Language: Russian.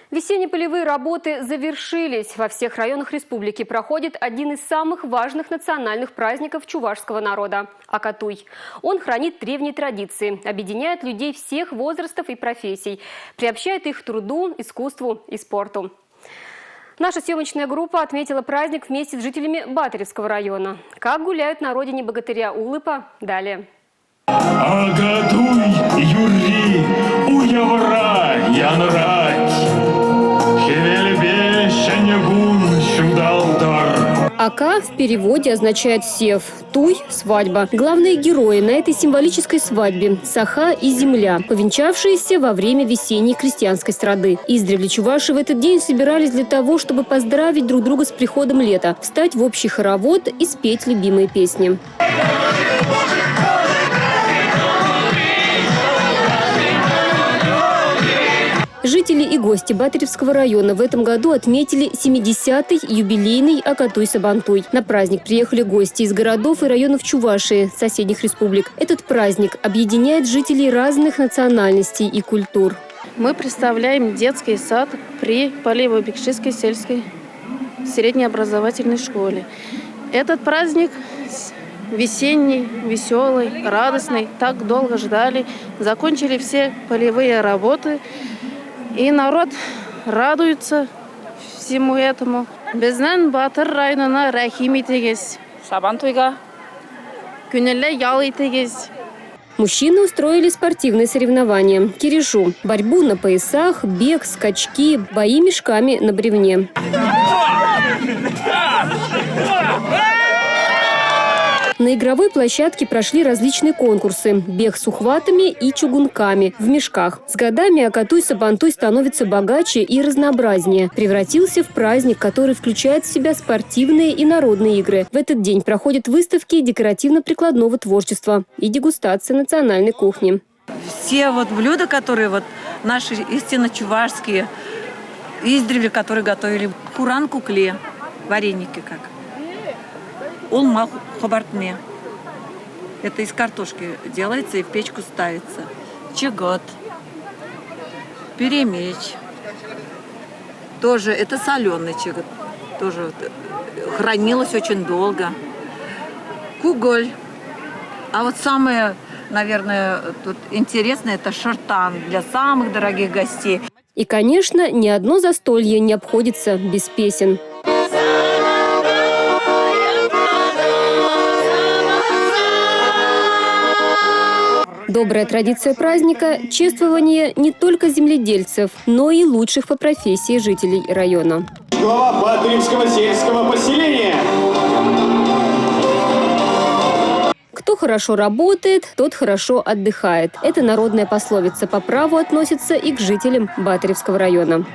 Весенние полевые работы завершились. Во всех районах республики проходит один из самых важных национальных праздников чувашского народа – Акатуй. Он хранит древние традиции, объединяет людей всех возрастов и профессий, приобщает их к труду, искусству и спорту. Наша съемочная группа отметила праздник вместе с жителями Батыревского района. Как гуляют на родине богатыря Улыпа? Далее. Акатуй, Юрий, уявра, янрать. Ака в переводе означает «сев», Туй – «свадьба». Главные герои на этой символической свадьбе – Саха и Земля, повенчавшиеся во время весенней крестьянской страды. Издревле чуваши в этот день собирались для того, чтобы поздравить друг друга с приходом лета, встать в общий хоровод и спеть любимые песни. Жители и гости Батыревского района в этом году отметили 70-й юбилейный Акатуй-Сабантуй. На праздник приехали гости из городов и районов Чувашии, соседних республик. Этот праздник объединяет жителей разных национальностей и культур. Мы представляем детский сад при Полево-Бекшистской сельской среднеобразовательной школе. Этот праздник весенний, веселый, радостный. Так долго ждали. Закончили все полевые работы. И народ радуется всему этому. Безнен Батыр районына рахим итегез. Сабантуйга күнелле ял итегез. Мужчины устроили спортивные соревнования. Киришу – борьбу на поясах, бег, скачки, бои мешками на бревне. На игровой площадке прошли различные конкурсы – бег с ухватами и чугунками в мешках. С годами Акатуй-Сабантуй становится богаче и разнообразнее. Превратился в праздник, который включает в себя спортивные и народные игры. В этот день проходят выставки декоративно-прикладного творчества и дегустация национальной кухни. Все блюда, которые наши истинно чувашские, издревле, которые готовили куран-кукле, вареники как. Улма хабартме. Это из картошки делается и в печку ставится. Чегот. Перемеч. Тоже это соленый чегот. Тоже хранилось очень долго. Куголь. А самое, наверное, тут интересное – это шартан для самых дорогих гостей. И, конечно, ни одно застолье не обходится без песен. Добрая традиция праздника – чествование не только земледельцев, но и лучших по профессии жителей района. Глава Батыревского сельского поселения. Кто хорошо работает, тот хорошо отдыхает. Эта народная пословица по праву относится и к жителям Батыревского района.